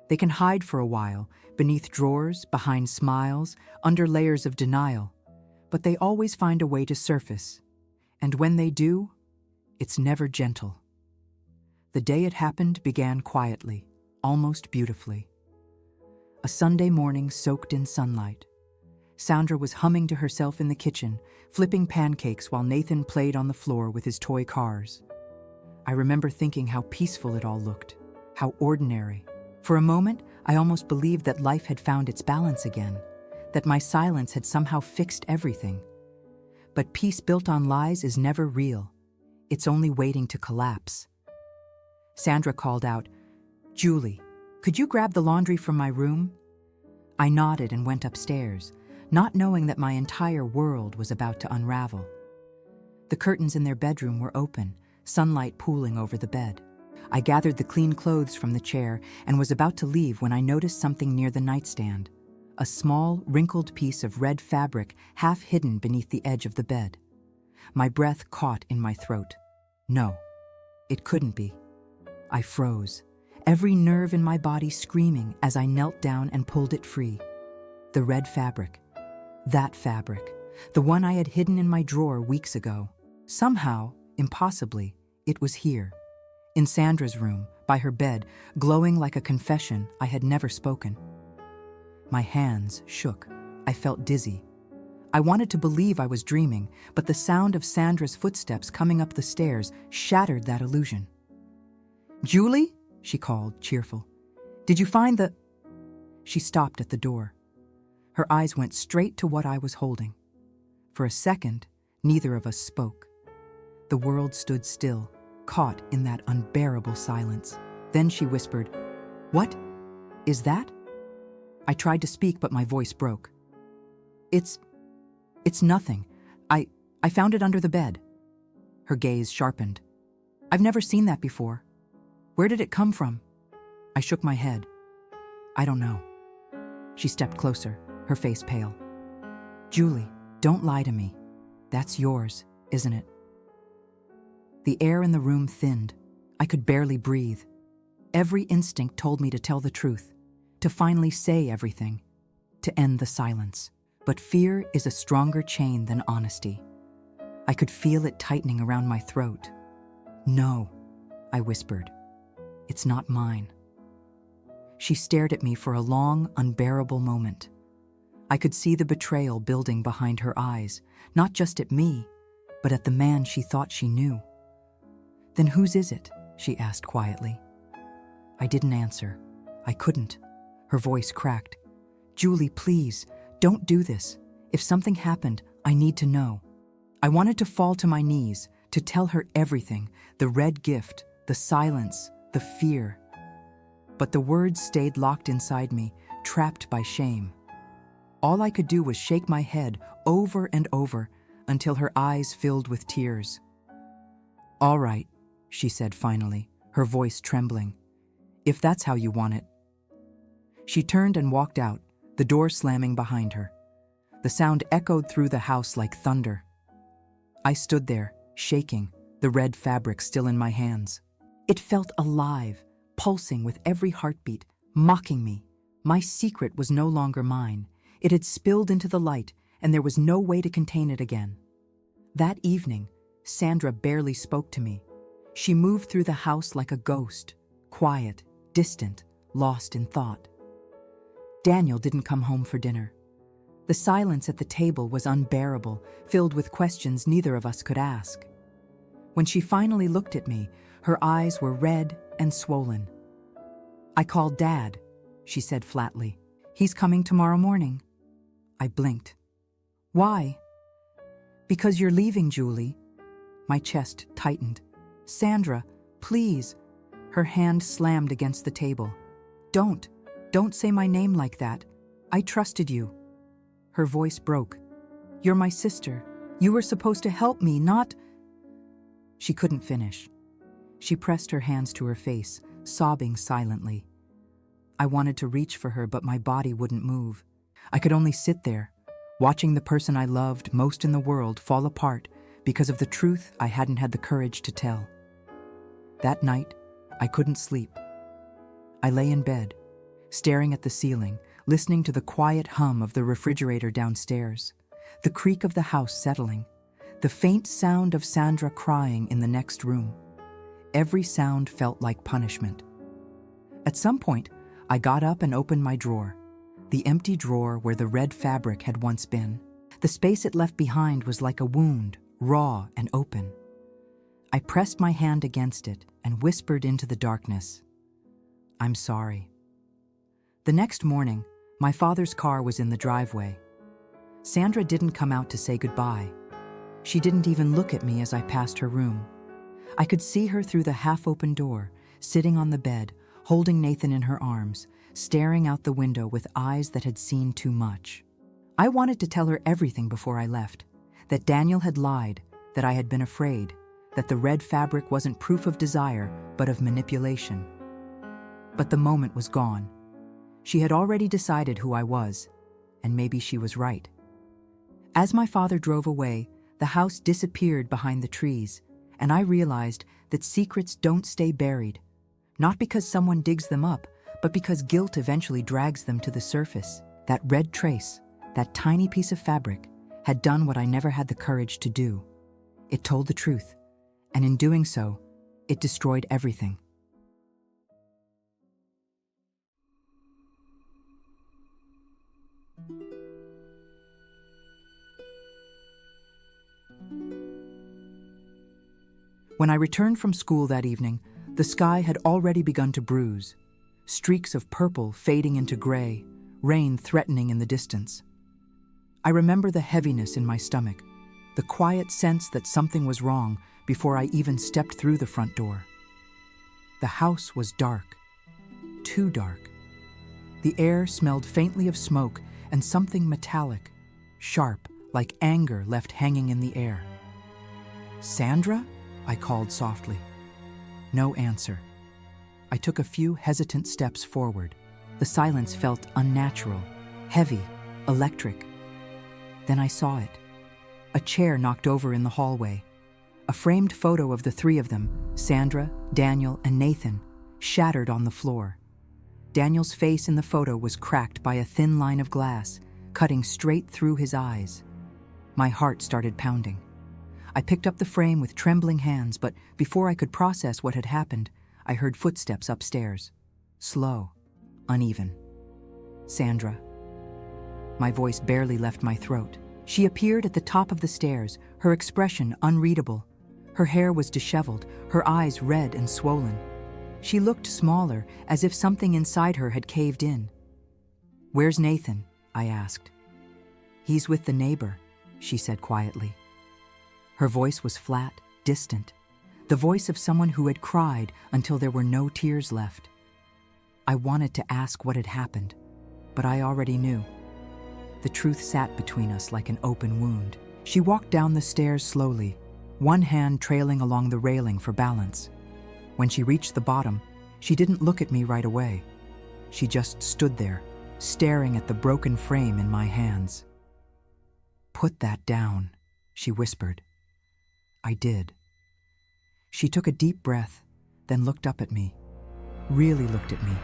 They can hide for a while, beneath drawers, behind smiles, under layers of denial, but they always find a way to surface. And when they do, it's never gentle. The day it happened began quietly, almost beautifully. A Sunday morning soaked in sunlight. Sandra was humming to herself in the kitchen, flipping pancakes while Nathan played on the floor with his toy cars. I remember thinking how peaceful it all looked, how ordinary. For a moment, I almost believed that life had found its balance again, that my silence had somehow fixed everything. But peace built on lies is never real. It's only waiting to collapse. Sandra called out, "Julie, could you grab the laundry from my room?" I nodded and went upstairs, not knowing that my entire world was about to unravel. The curtains in their bedroom were open, sunlight pooling over the bed. I gathered the clean clothes from the chair and was about to leave when I noticed something near the nightstand. A small, wrinkled piece of red fabric half hidden beneath the edge of the bed. My breath caught in my throat. No, It couldn't be. I froze, every nerve in my body screaming as I knelt down and pulled it free. The red fabric. That fabric. The one I had hidden in my drawer weeks ago. Somehow, impossibly, it was here. In Sandra's room, by her bed, glowing like a confession I had never spoken. My hands shook. I felt dizzy. I wanted to believe I was dreaming, but the sound of Sandra's footsteps coming up the stairs shattered that illusion. "Julie?" she called, cheerful. "Did you find the—" She stopped at the door. Her eyes went straight to what I was holding. For a second, neither of us spoke. The world stood still, caught in that unbearable silence. Then she whispered, "What is that?" I tried to speak, but my voice broke. It's nothing. I found it under the bed." Her gaze sharpened. "I've never seen that before. Where did it come from?" I shook my head. "I don't know." She stepped closer, her face pale. "Julie, don't lie to me. That's yours, isn't it?" The air in the room thinned. I could barely breathe. Every instinct told me to tell the truth, to finally say everything, to end the silence. But fear is a stronger chain than honesty. I could feel it tightening around my throat. "No," I whispered. "It's not mine." She stared at me for a long, unbearable moment. I could see the betrayal building behind her eyes, not just at me, but at the man she thought she knew. "Then whose is it?" she asked quietly. I didn't answer. I couldn't. Her voice cracked. "Julie, please, don't do this. If something happened, I need to know." I wanted to fall to my knees, to tell her everything, the red gift, the silence, the fear. But the words stayed locked inside me, trapped by shame. All I could do was shake my head over and over until her eyes filled with tears. "All right," she said finally, her voice trembling. "If that's how you want it." She turned and walked out, the door slamming behind her. The sound echoed through the house like thunder. I stood there, shaking, the red fabric still in my hands. It felt alive, pulsing with every heartbeat, mocking me. My secret was no longer mine. It had spilled into the light, and there was no way to contain it again. That evening, Sandra barely spoke to me. She moved through the house like a ghost, quiet, distant, lost in thought. Daniel didn't come home for dinner. The silence at the table was unbearable, filled with questions neither of us could ask. When she finally looked at me, her eyes were red and swollen. "I called Dad," she said flatly. "He's coming tomorrow morning." I blinked. "Why?" "Because you're leaving, Julie." My chest tightened. "Sandra, please." Her hand slammed against the table. Don't say my name like that. I trusted you." Her voice broke. "You're my sister. You were supposed to help me, not—" She couldn't finish. She pressed her hands to her face, sobbing silently. I wanted to reach for her, but my body wouldn't move. I could only sit there, watching the person I loved most in the world fall apart because of the truth I hadn't had the courage to tell. That night, I couldn't sleep. I lay in bed, staring at the ceiling, listening to the quiet hum of the refrigerator downstairs, the creak of the house settling, the faint sound of Sandra crying in the next room. Every sound felt like punishment. At some point, I got up and opened my drawer, the empty drawer where the red fabric had once been. The space it left behind was like a wound, raw and open. I pressed my hand against it and whispered into the darkness, "I'm sorry." The next morning, my father's car was in the driveway. Sandra didn't come out to say goodbye. She didn't even look at me as I passed her room. I could see her through the half-open door, sitting on the bed, holding Nathan in her arms, staring out the window with eyes that had seen too much. I wanted to tell her everything before I left, that Daniel had lied, that I had been afraid, that the red fabric wasn't proof of desire, but of manipulation. But the moment was gone. She had already decided who I was, and maybe she was right. As my father drove away, the house disappeared behind the trees, and I realized that secrets don't stay buried, not because someone digs them up, but because guilt eventually drags them to the surface. That red trace, that tiny piece of fabric, had done what I never had the courage to do. It told the truth, and in doing so, it destroyed everything. When I returned from school that evening, the sky had already begun to bruise, streaks of purple fading into gray, rain threatening in the distance. I remember the heaviness in my stomach, the quiet sense that something was wrong before I even stepped through the front door. The house was dark, too dark. The air smelled faintly of smoke and something metallic, sharp, like anger left hanging in the air. "Sandra?" I called softly. No answer. I took a few hesitant steps forward. The silence felt unnatural, heavy, electric. Then I saw it. A chair knocked over in the hallway. A framed photo of the three of them, Sandra, Daniel, and Nathan, shattered on the floor. Daniel's face in the photo was cracked by a thin line of glass, cutting straight through his eyes. My heart started pounding. I picked up the frame with trembling hands, but before I could process what had happened, I heard footsteps upstairs. Slow, uneven. "Sandra." My voice barely left my throat. She appeared at the top of the stairs, her expression unreadable. Her hair was disheveled, her eyes red and swollen. She looked smaller, as if something inside her had caved in. "Where's Nathan?" I asked. "He's with the neighbor," she said quietly. Her voice was flat, distant, the voice of someone who had cried until there were no tears left. I wanted to ask what had happened, but I already knew. The truth sat between us like an open wound. She walked down the stairs slowly, one hand trailing along the railing for balance. When she reached the bottom, she didn't look at me right away. She just stood there, staring at the broken frame in my hands. "Put that down," she whispered. I did. She took a deep breath, then looked up at me, really looked at me,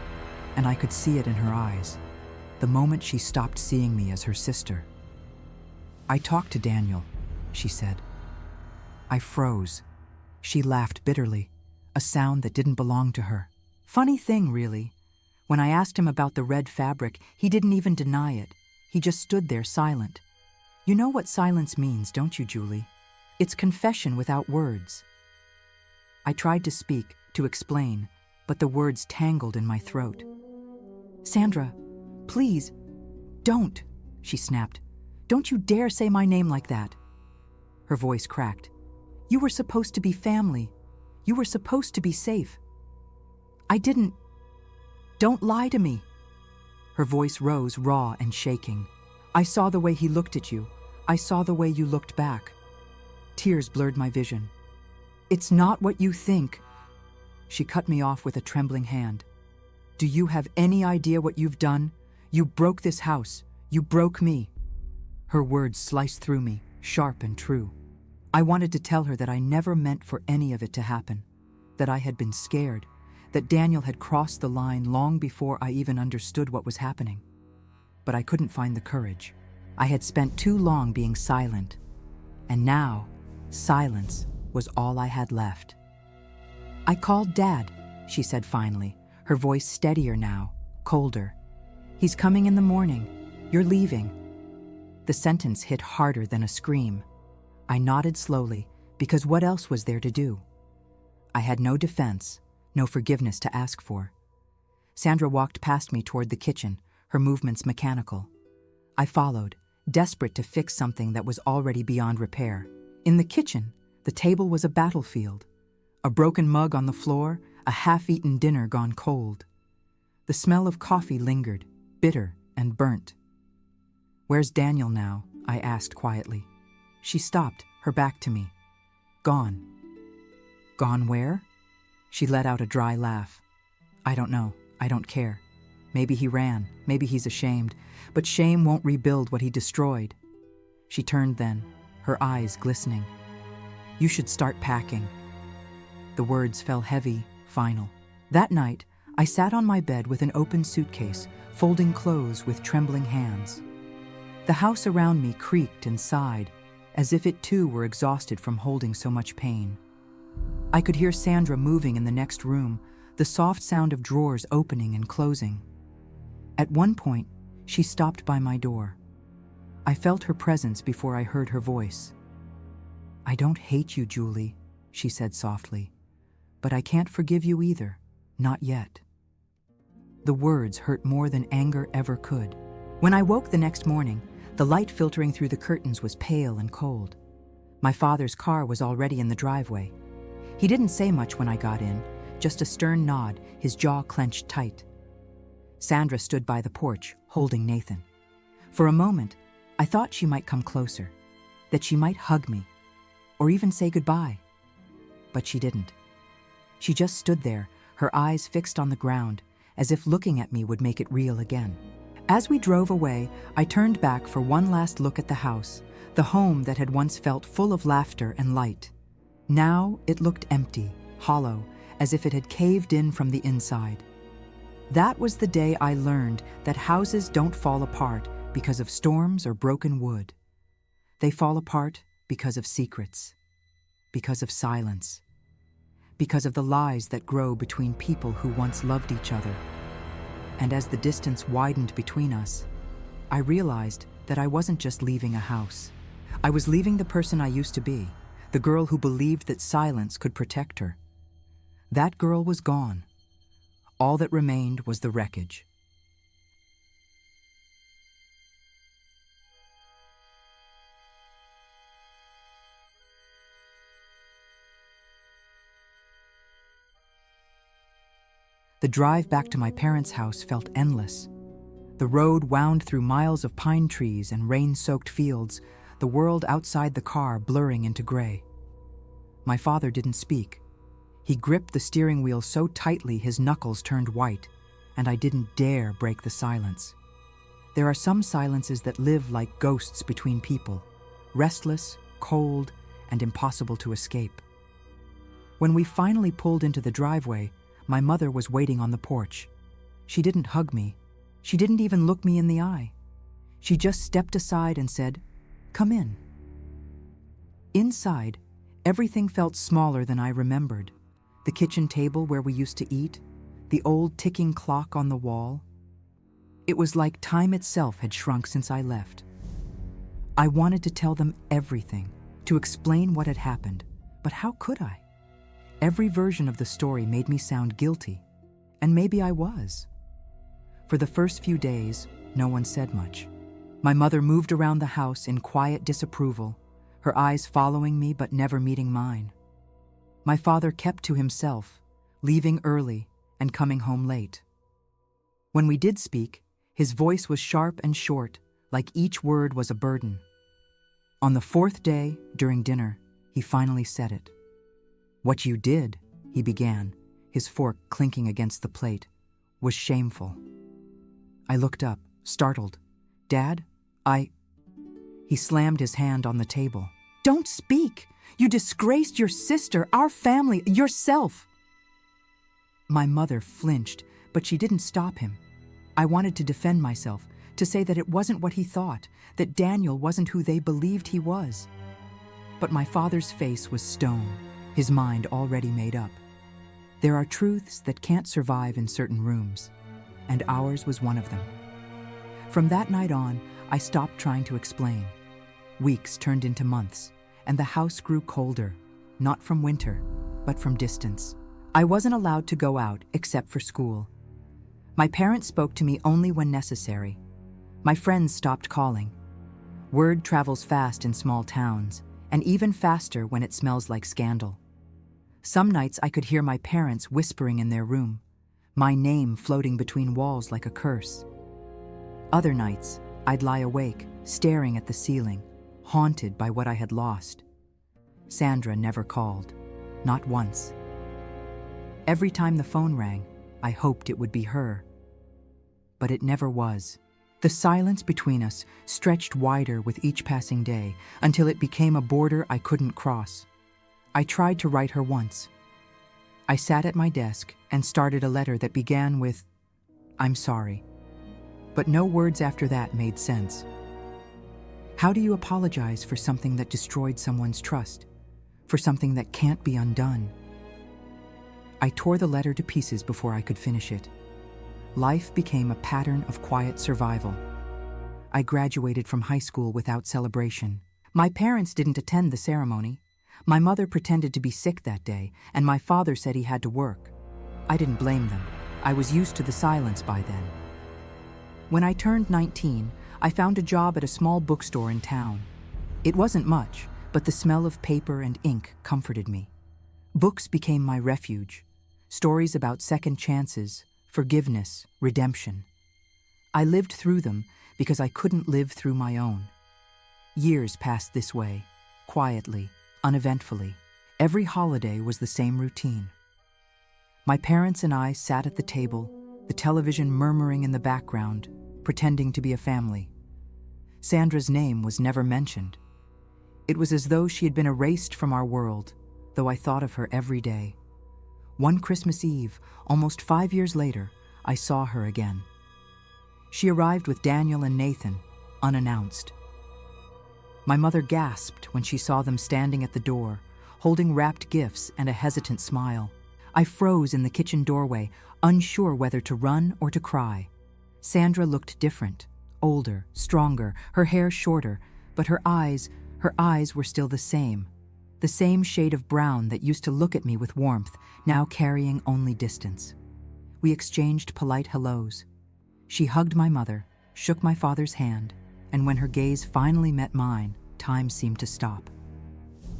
and I could see it in her eyes, the moment she stopped seeing me as her sister. "I talked to Daniel," she said. I froze. She laughed bitterly, a sound that didn't belong to her. Funny thing, really. When I asked him about the red fabric, he didn't even deny it. He just stood there silent. You know what silence means, don't you, Julie? It's confession without words. I tried to speak, to explain, but the words tangled in my throat. "Sandra, please, don't," she snapped. "Don't you dare say my name like that." Her voice cracked. "You were supposed to be family. You were supposed to be safe. I didn't. Don't lie to me." Her voice rose raw and shaking. "I saw the way he looked at you. I saw the way you looked back." Tears blurred my vision. "It's not what you think." She cut me off with a trembling hand. "Do you have any idea what you've done? You broke this house. You broke me." Her words sliced through me, sharp and true. I wanted to tell her that I never meant for any of it to happen, that I had been scared, that Daniel had crossed the line long before I even understood what was happening. But I couldn't find the courage. I had spent too long being silent, and now silence was all I had left. "I called Dad," she said finally, her voice steadier now, colder. "He's coming in the morning. You're leaving." The sentence hit harder than a scream. I nodded slowly, because what else was there to do? I had no defense, no forgiveness to ask for. Sandra walked past me toward the kitchen, her movements mechanical. I followed, desperate to fix something that was already beyond repair. In the kitchen, the table was a battlefield. A broken mug on the floor, a half-eaten dinner gone cold. The smell of coffee lingered, bitter and burnt. "Where's Daniel now?" I asked quietly. She stopped, her back to me. "Gone." "Gone where?" She let out a dry laugh. "I don't know. I don't care. Maybe he ran, maybe he's ashamed, but shame won't rebuild what he destroyed." She turned then, her eyes glistening. "You should start packing." The words fell heavy, final. That night, I sat on my bed with an open suitcase, folding clothes with trembling hands. The house around me creaked and sighed, as if it too were exhausted from holding so much pain. I could hear Sandra moving in the next room, the soft sound of drawers opening and closing. At one point, she stopped by my door. I felt her presence before I heard her voice. "I don't hate you, Julie," she said softly, "but I can't forgive you either, not yet." The words hurt more than anger ever could. When I woke the next morning, the light filtering through the curtains was pale and cold. My father's car was already in the driveway. He didn't say much when I got in, just a stern nod, his jaw clenched tight. Sandra stood by the porch, holding Nathan. For a moment, I thought she might come closer, that she might hug me, or even say goodbye. But she didn't. She just stood there, her eyes fixed on the ground, as if looking at me would make it real again. As we drove away, I turned back for one last look at the house, the home that had once felt full of laughter and light. Now it looked empty, hollow, as if it had caved in from the inside. That was the day I learned that houses don't fall apart because of storms or broken wood. They fall apart because of secrets, because of silence, because of the lies that grow between people who once loved each other. And as the distance widened between us, I realized that I wasn't just leaving a house. I was leaving the person I used to be, the girl who believed that silence could protect her. That girl was gone. All that remained was the wreckage. The drive back to my parents' house felt endless. The road wound through miles of pine trees and rain-soaked fields, the world outside the car blurring into gray. My father didn't speak. He gripped the steering wheel so tightly his knuckles turned white, and I didn't dare break the silence. There are some silences that live like ghosts between people, restless, cold, and impossible to escape. When we finally pulled into the driveway, my mother was waiting on the porch. She didn't hug me. She didn't even look me in the eye. She just stepped aside and said, "Come in." Inside, everything felt smaller than I remembered. The kitchen table where we used to eat, the old ticking clock on the wall. It was like time itself had shrunk since I left. I wanted to tell them everything, to explain what had happened, but how could I? Every version of the story made me sound guilty, and maybe I was. For the first few days, no one said much. My mother moved around the house in quiet disapproval, her eyes following me but never meeting mine. My father kept to himself, leaving early and coming home late. When we did speak, his voice was sharp and short, like each word was a burden. On the fourth day, during dinner, he finally said it. "What you did," he began, his fork clinking against the plate, "was shameful." I looked up, startled. "Dad, He slammed his hand on the table. "Don't speak! You disgraced your sister, our family, yourself!" My mother flinched, but she didn't stop him. I wanted to defend myself, to say that it wasn't what he thought, that Daniel wasn't who they believed he was. But my father's face was stone, his mind already made up. There are truths that can't survive in certain rooms, and ours was one of them. From that night on, I stopped trying to explain. Weeks turned into months, and the house grew colder, not from winter, but from distance. I wasn't allowed to go out except for school. My parents spoke to me only when necessary. My friends stopped calling. Word travels fast in small towns, and even faster when it smells like scandal. Some nights I could hear my parents whispering in their room, my name floating between walls like a curse. Other nights, I'd lie awake, staring at the ceiling, haunted by what I had lost. Sandra never called, not once. Every time the phone rang, I hoped it would be her. But it never was. The silence between us stretched wider with each passing day until it became a border I couldn't cross. I tried to write her once. I sat at my desk and started a letter that began with, "I'm sorry." But no words after that made sense. How do you apologize for something that destroyed someone's trust? For something that can't be undone? I tore the letter to pieces before I could finish it. Life became a pattern of quiet survival. I graduated from high school without celebration. My parents didn't attend the ceremony. My mother pretended to be sick that day, and my father said he had to work. I didn't blame them. I was used to the silence by then. When I turned 19, I found a job at a small bookstore in town. It wasn't much, but the smell of paper and ink comforted me. Books became my refuge. Stories about second chances, forgiveness, redemption. I lived through them because I couldn't live through my own. Years passed this way, quietly, uneventfully. Every holiday was the same routine. My parents and I sat at the table, the television murmuring in the background, pretending to be a family. Sandra's name was never mentioned. It was as though she had been erased from our world, though I thought of her every day. One Christmas Eve, almost 5 years later, I saw her again. She arrived with Daniel and Nathan, unannounced. My mother gasped when she saw them standing at the door, holding wrapped gifts and a hesitant smile. I froze in the kitchen doorway, unsure whether to run or to cry. Sandra looked different, older, stronger, her hair shorter, but her eyes were still the same shade of brown that used to look at me with warmth, now carrying only distance. We exchanged polite hellos. She hugged my mother, shook my father's hand, and when her gaze finally met mine, time seemed to stop.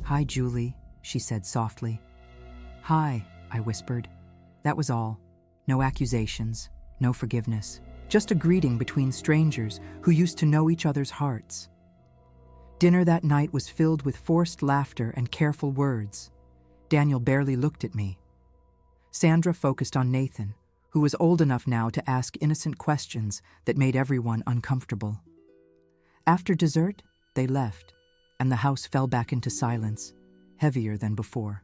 "Hi, Julie," she said softly. "Hi," I whispered. That was all. No accusations, no forgiveness. Just a greeting between strangers who used to know each other's hearts. Dinner that night was filled with forced laughter and careful words. Daniel barely looked at me. Sandra focused on Nathan, who was old enough now to ask innocent questions that made everyone uncomfortable. After dessert, they left, and the house fell back into silence, heavier than before.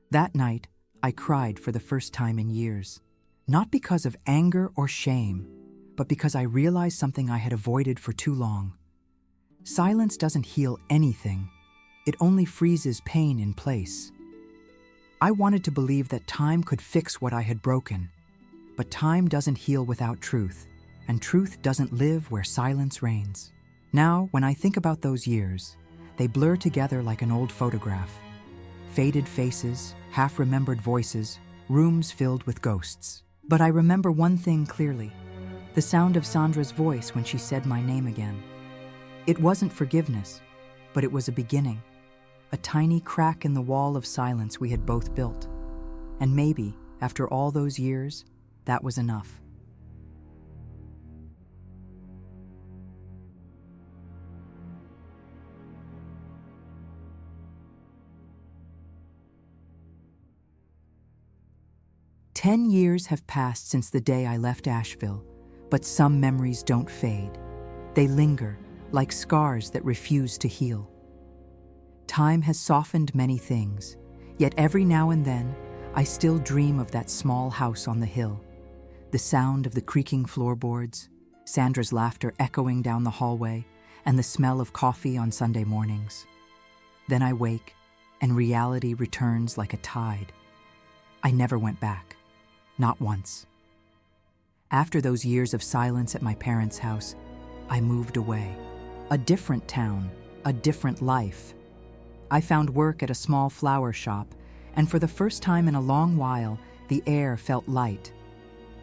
That night, I cried for the first time in years. Not because of anger or shame, but because I realized something I had avoided for too long. Silence doesn't heal anything. It only freezes pain in place. I wanted to believe that time could fix what I had broken. But time doesn't heal without truth, and truth doesn't live where silence reigns. Now, when I think about those years, they blur together like an old photograph. Faded faces, half-remembered voices, rooms filled with ghosts. But I remember one thing clearly, the sound of Sandra's voice when she said my name again. It wasn't forgiveness, but it was a beginning, a tiny crack in the wall of silence we had both built. And maybe, after all those years, that was enough. "10 years have passed since the day I left Asheville, but some memories don't fade. They linger, like scars that refuse to heal. Time has softened many things, yet every now and then, I still dream of that small house on the hill. The sound of the creaking floorboards, Sandra's laughter echoing down the hallway, and the smell of coffee on Sunday mornings. Then I wake, and reality returns like a tide. I never went back, not once. After those years of silence at my parents' house, I moved away. A different town, a different life. I found work at a small flower shop, and for the first time in a long while, the air felt light.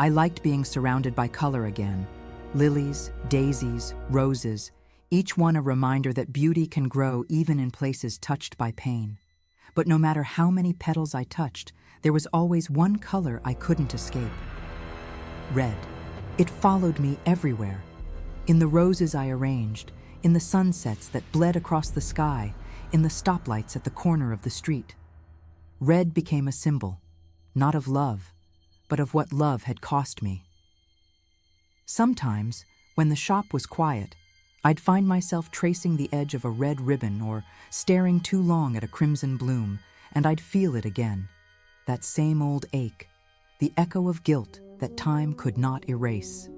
I liked being surrounded by color again. Lilies, daisies, roses, each one a reminder that beauty can grow even in places touched by pain. But no matter how many petals I touched, there was always one color I couldn't escape. Red. It followed me everywhere. In the roses I arranged, in the sunsets that bled across the sky, in the stoplights at the corner of the street. Red became a symbol, not of love, but of what love had cost me. Sometimes, when the shop was quiet, I'd find myself tracing the edge of a red ribbon or staring too long at a crimson bloom, and I'd feel it again. that same old ache, the echo of guilt that time could not erase.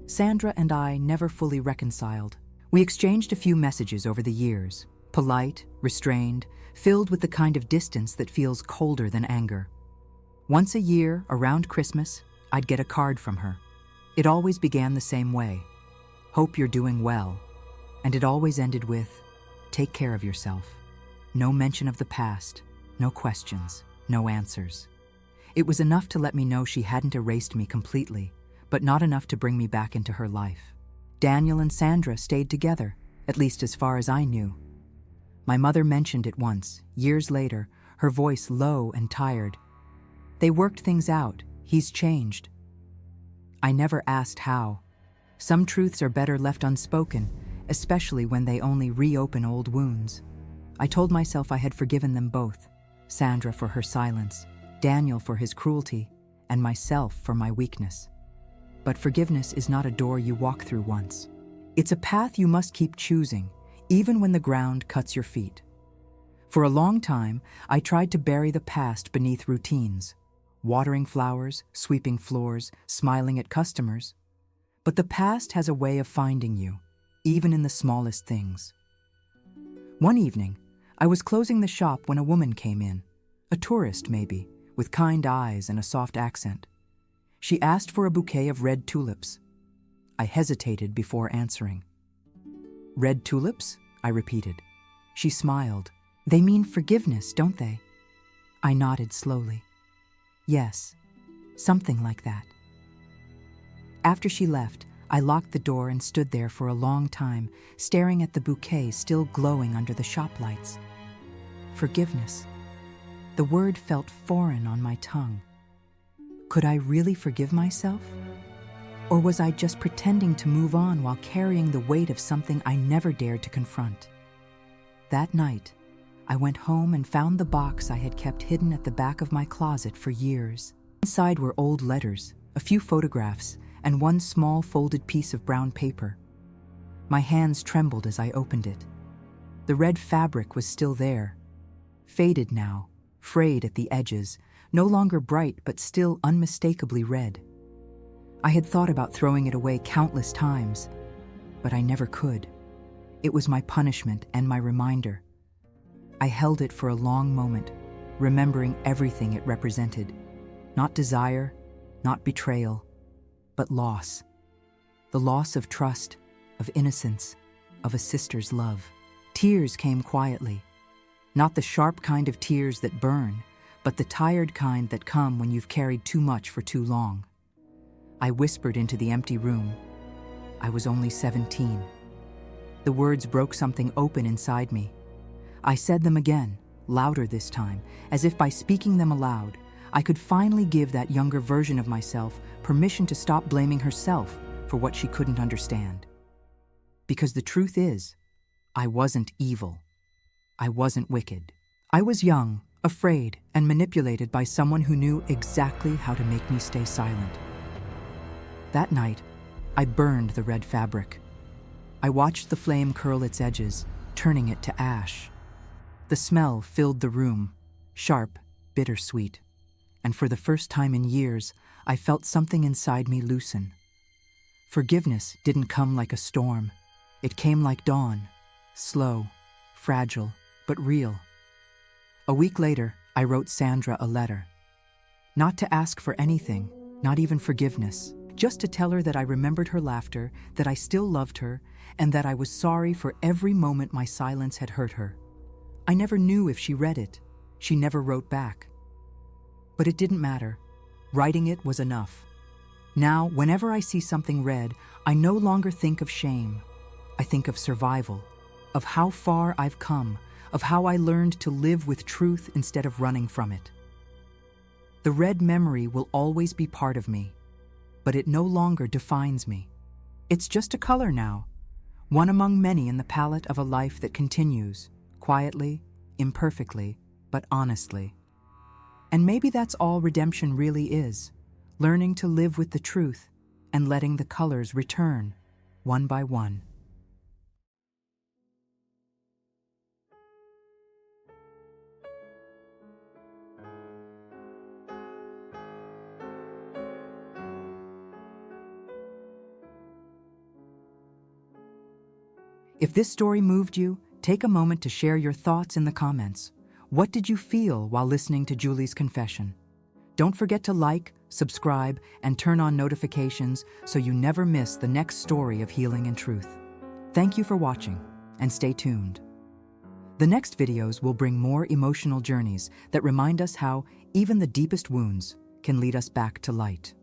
Sandra and I never fully reconciled. We exchanged a few messages over the years, polite, restrained, filled with the kind of distance that feels colder than anger. Once a year, around Christmas, I'd get a card from her. It always began the same way. "Hope you're doing well." And it always ended with, "Take care of yourself." No mention of the past, no questions, no answers. It was enough to let me know she hadn't erased me completely, but not enough to bring me back into her life. Daniel and Sandra stayed together, at least as far as I knew. My mother mentioned it once, years later, her voice low and tired. "They worked things out. He's changed." I never asked how. Some truths are better left unspoken, especially when they only reopen old wounds. I told myself I had forgiven them both, Sandra for her silence, Daniel for his cruelty, and myself for my weakness. But forgiveness is not a door you walk through once. It's a path you must keep choosing, even when the ground cuts your feet. For a long time, I tried to bury the past beneath routines, watering flowers, sweeping floors, smiling at customers. But the past has a way of finding you, even in the smallest things. One evening, I was closing the shop when a woman came in, a tourist maybe, with kind eyes and a soft accent. She asked for a bouquet of red tulips. I hesitated before answering. "Red tulips?" I repeated. She smiled. "They mean forgiveness, don't they?" I nodded slowly. "Yes, something like that." After she left, I locked the door and stood there for a long time, staring at the bouquet still glowing under the shop lights. Forgiveness. The word felt foreign on my tongue. Could I really forgive myself? Or was I just pretending to move on while carrying the weight of something I never dared to confront? That night, I went home and found the box I had kept hidden at the back of my closet for years. Inside were old letters, a few photographs, and one small folded piece of brown paper. My hands trembled as I opened it. The red fabric was still there, faded now, frayed at the edges, no longer bright but still unmistakably red. I had thought about throwing it away countless times, but I never could. It was my punishment and my reminder. I held it for a long moment, remembering everything it represented. Not desire, not betrayal, but loss. The loss of trust, of innocence, of a sister's love. Tears came quietly. Not the sharp kind of tears that burn, but the tired kind that come when you've carried too much for too long. I whispered into the empty room. I was only 17. The words broke something open inside me. I said them again, louder this time, as if by speaking them aloud, I could finally give that younger version of myself permission to stop blaming herself for what she couldn't understand. Because the truth is, I wasn't evil. I wasn't wicked. I was young, afraid, and manipulated by someone who knew exactly how to make me stay silent. That night, I burned the red fabric. I watched the flame curl its edges, turning it to ash. The smell filled the room, sharp, bittersweet. And for the first time in years, I felt something inside me loosen. Forgiveness didn't come like a storm. It came like dawn, slow, fragile, but real. A week later, I wrote Sandra a letter. Not to ask for anything, not even forgiveness, just to tell her that I remembered her laughter, that I still loved her, and that I was sorry for every moment my silence had hurt her. I never knew if she read it. She never wrote back. But it didn't matter. Writing it was enough. Now, whenever I see something red, I no longer think of shame. I think of survival, of how far I've come, of how I learned to live with truth instead of running from it. The red memory will always be part of me, but it no longer defines me. It's just a color now, one among many in the palette of a life that continues, quietly, imperfectly, but honestly. And maybe that's all redemption really is, learning to live with the truth and letting the colors return, one by one. If this story moved you, take a moment to share your thoughts in the comments. What did you feel while listening to Julie's confession? Don't forget to like, subscribe, and turn on notifications so you never miss the next story of healing and truth. Thank you for watching, and stay tuned. The next videos will bring more emotional journeys that remind us how even the deepest wounds can lead us back to light.